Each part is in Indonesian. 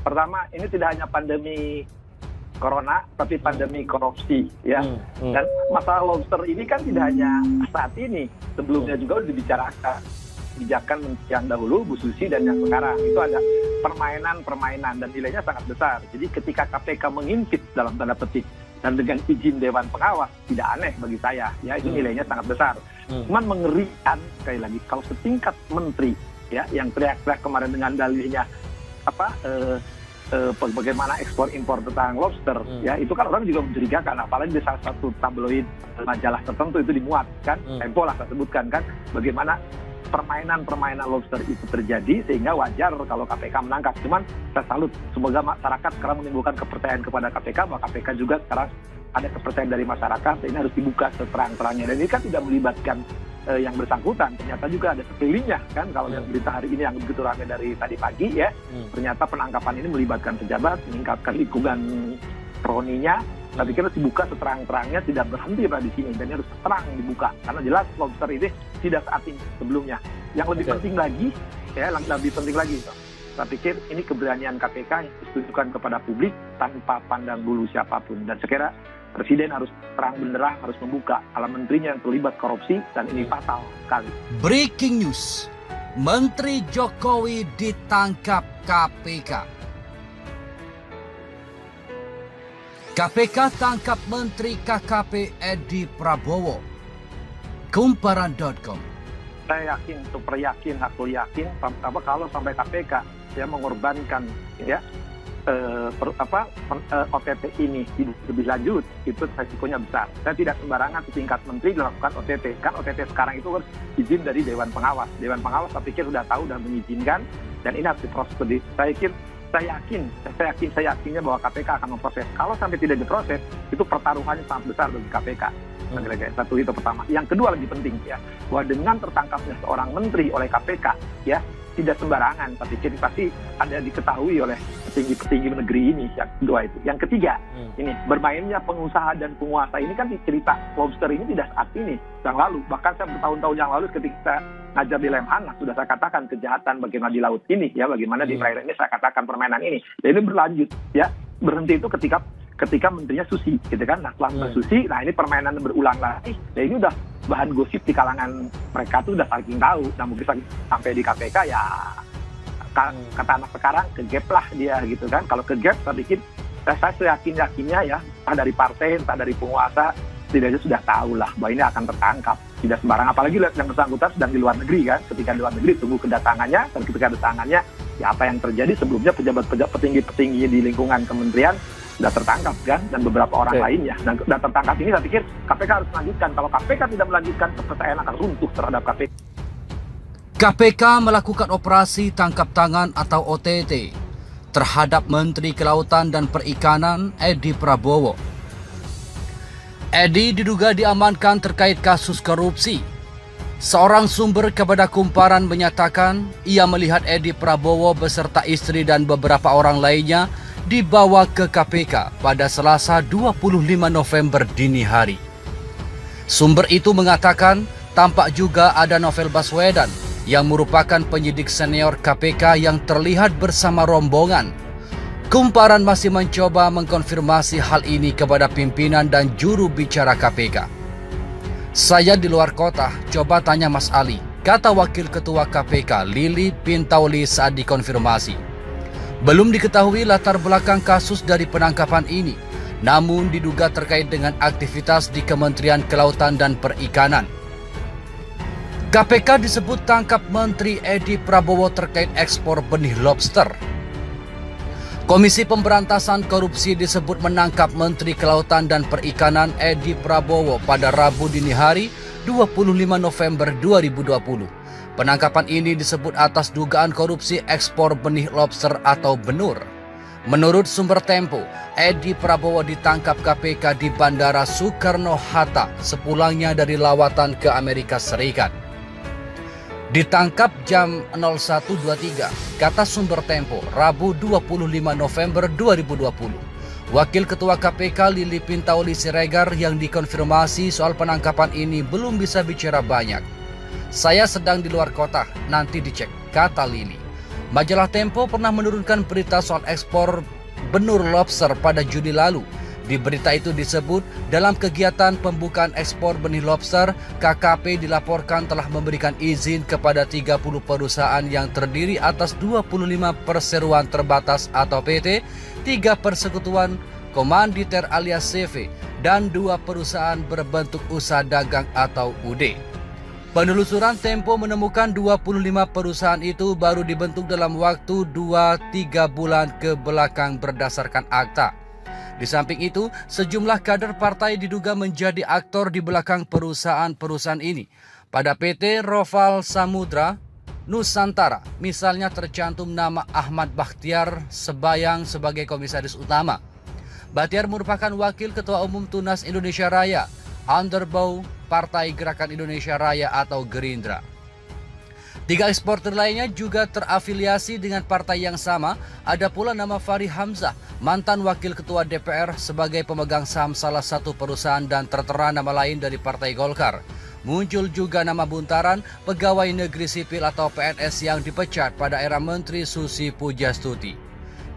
Pertama, ini tidak hanya pandemi corona, tapi pandemi korupsi, ya. Dan masalah lobster ini kan tidak hanya saat ini, sebelumnya juga sudah dibicarakan. Kebijakan yang dahulu, Bu Susi, dan yang sekarang itu ada permainan dan nilainya sangat besar. Jadi ketika KPK mengintip dalam tanda petik dan dengan izin Dewan Pengawas, tidak aneh bagi saya, ya, itu nilainya sangat besar. Cuman mengerikan sekali lagi kalau setingkat menteri, ya, yang teriak-teriak kemarin dengan dalihnya bagaimana ekspor impor tentang lobster, ya, itu kan orang juga mencurigakan, apalagi di salah satu tabloid majalah tertentu itu dimuat kan, Tempo lah saya sebutkan kan, bagaimana permainan lobster itu terjadi, sehingga wajar kalau KPK menangkap. Cuman saya salut, semoga masyarakat sekarang menimbulkan kepercayaan kepada KPK, bahwa KPK juga sekarang ada kepercayaan dari masyarakat, ini harus dibuka seterang-terangnya. Dan ini kan tidak melibatkan yang bersangkutan, ternyata juga ada sekelilingnya kan, kalau yang berita hari ini yang begitu ramai dari tadi pagi, ya, ternyata penangkapan ini melibatkan pejabat, meningkatkan lingkungan kroninya. Saya pikir harus dibuka seterang-terangnya, tidak berhenti pada di sini, dan harus terang dibuka, karena jelas lobster ini tidak saat ini, sebelumnya. Yang lebih penting lagi, ya, lebih penting lagi, saya pikir ini keberanian KPK yang ditunjukkan kepada publik tanpa pandang bulu siapapun, dan saya kira Presiden harus terang benderang, harus membuka kalau menterinya yang terlibat korupsi, dan ini fatal sekali. Breaking news, Menteri Jokowi ditangkap KPK. KPK tangkap Menteri KKP Edi Prabowo. Kumparan.com. Saya yakin, super yakin, aku yakin, kalau sampai KPK ya mengorbankan, ya, OTT ini lebih lanjut, itu resikonya besar. Saya tidak sembarangan setingkat menteri dilakukan OTT. Kan OTT sekarang itu harus izin dari Dewan Pengawas. Dewan Pengawas saya pikir sudah tahu dan mengizinkan, dan ini harus diproses. Saya yakinnya bahwa KPK akan memproses. Kalau sampai tidak diproses, itu pertaruhannya sangat besar bagi KPK. Satu itu pertama. Yang kedua lebih penting, ya, bahwa dengan tertangkapnya seorang menteri oleh KPK, ya, tidak sembarangan. Tapi pasti ada diketahui oleh petinggi-petinggi negeri ini. Yang kedua itu. Yang ketiga, ini bermainnya pengusaha dan penguasa ini kan cerita lobster ini tidak saat ini, yang lalu. Bahkan saya bertahun-tahun yang lalu ketika ngajar di Lemhanas sudah saya katakan kejahatan bagaimana di laut ini, ya, bagaimana di perairan ini saya katakan permainan ini. Dan ini berlanjut, ya. Berhenti itu ketika menterinya Susi, gitu kan. Nah, setelah Susi, nah ini permainan berulang lagi. Dan ini udah bahan gosip di kalangan mereka tuh udah saking tahu. Nah, mungkin sampai di KPK, ya, kata anak sekarang, kegap lah dia, gitu kan. Kalau kegap, saya pikir, saya yakinnya, ya, entah dari partai, entah dari penguasa, setidaknya sudah tahu lah bahwa ini akan tertangkap. Tidak sembarang, apalagi yang bersangkutan sedang di luar negeri kan. Ketika di luar negeri tunggu kedatangannya, dan ketika kedatangannya, ya, apa yang terjadi sebelumnya pejabat-pejabat petinggi di lingkungan kementerian sudah tertangkap kan, dan beberapa orang lainnya. Dan sudah tertangkap ini saya pikir KPK harus melanjutkan. Kalau KPK tidak melanjutkan, kepercayaan akan runtuh terhadap KPK. KPK melakukan operasi tangkap tangan atau OTT terhadap Menteri Kelautan dan Perikanan Edi Prabowo. Edi diduga diamankan terkait kasus korupsi. Seorang sumber kepada Kumparan menyatakan ia melihat Edi Prabowo beserta istri dan beberapa orang lainnya dibawa ke KPK pada Selasa 25 November dini hari. Sumber itu mengatakan tampak juga ada Novel Baswedan yang merupakan penyidik senior KPK yang terlihat bersama rombongan. Kumparan masih mencoba mengkonfirmasi hal ini kepada pimpinan dan juru bicara KPK. Saya di luar kota, coba tanya Mas Ali, kata Wakil Ketua KPK Lili Pintauli saat dikonfirmasi. Belum diketahui latar belakang kasus dari penangkapan ini, namun diduga terkait dengan aktivitas di Kementerian Kelautan dan Perikanan. KPK disebut tangkap Menteri Edi Prabowo terkait ekspor benih lobster. Komisi Pemberantasan Korupsi disebut menangkap Menteri Kelautan dan Perikanan Edi Prabowo pada Rabu dini hari 25 November 2020. Penangkapan ini disebut atas dugaan korupsi ekspor benih lobster atau benur. Menurut sumber Tempo, Edi Prabowo ditangkap KPK di Bandara Soekarno-Hatta sepulangnya dari lawatan ke Amerika Serikat. Ditangkap jam 01.23, kata sumber Tempo, Rabu 25 November 2020. Wakil Ketua KPK Lili Pintauli Siregar yang dikonfirmasi soal penangkapan ini belum bisa bicara banyak. Saya sedang di luar kota, nanti dicek, kata Lili. Majalah Tempo pernah menurunkan berita soal ekspor benur lobster pada Juli lalu. Di berita itu disebut, dalam kegiatan pembukaan ekspor benih lobster, KKP dilaporkan telah memberikan izin kepada 30 perusahaan yang terdiri atas 25 perseroan terbatas atau PT, 3 persekutuan komanditer alias CV, dan 2 perusahaan berbentuk usaha dagang atau UD. Penelusuran Tempo menemukan 25 perusahaan itu baru dibentuk dalam waktu 2-3 bulan ke belakang berdasarkan akta. Di samping itu, sejumlah kader partai diduga menjadi aktor di belakang perusahaan-perusahaan ini. Pada PT Roval Samudra Nusantara, misalnya tercantum nama Ahmad Bakhtiar Sebayang sebagai komisaris utama. Bakhtiar merupakan wakil Ketua Umum Tunas Indonesia Raya, Underbow Partai Gerakan Indonesia Raya atau Gerindra. 3 eksportir lainnya juga terafiliasi dengan partai yang sama. Ada pula nama Fahri Hamzah, mantan wakil ketua DPR sebagai pemegang saham salah satu perusahaan, dan tertera nama lain dari Partai Golkar. Muncul juga nama Buntaran, pegawai negeri sipil atau PNS yang dipecat pada era Menteri Susi Pujastuti.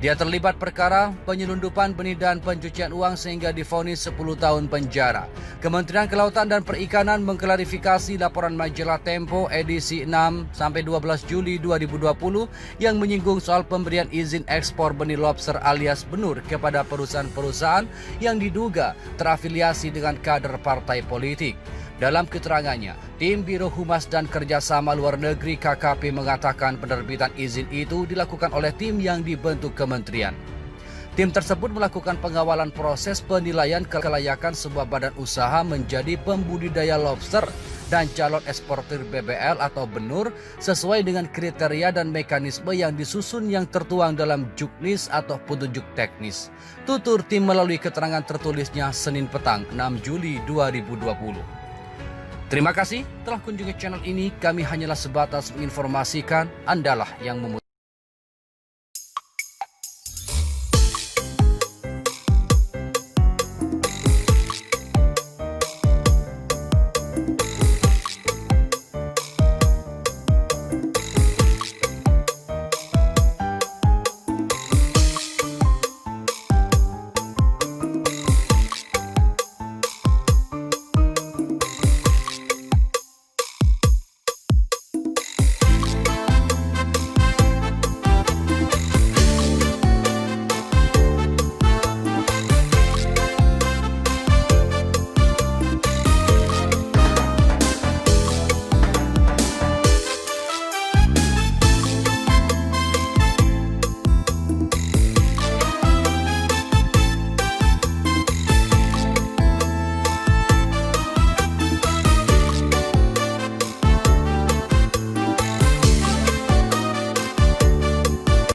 Dia terlibat perkara penyelundupan benih dan pencucian uang sehingga divonis 10 tahun penjara. Kementerian Kelautan dan Perikanan mengklarifikasi laporan majalah Tempo edisi 6-12 Juli 2020 yang menyinggung soal pemberian izin ekspor benih lobster alias benur kepada perusahaan-perusahaan yang diduga terafiliasi dengan kader partai politik. Dalam keterangannya, tim Biro Humas dan Kerjasama Luar Negeri KKP mengatakan penerbitan izin itu dilakukan oleh tim yang dibentuk kementerian. Tim tersebut melakukan pengawalan proses penilaian kelayakan sebuah badan usaha menjadi pembudidaya lobster dan calon eksportir BBL atau benur sesuai dengan kriteria dan mekanisme yang disusun yang tertuang dalam juknis atau petunjuk teknis. Tutur tim melalui keterangan tertulisnya Senin petang 6 Juli 2020. Terima kasih telah kunjungi channel ini. Kami hanyalah sebatas menginformasikan, Andalah yang memutuskan.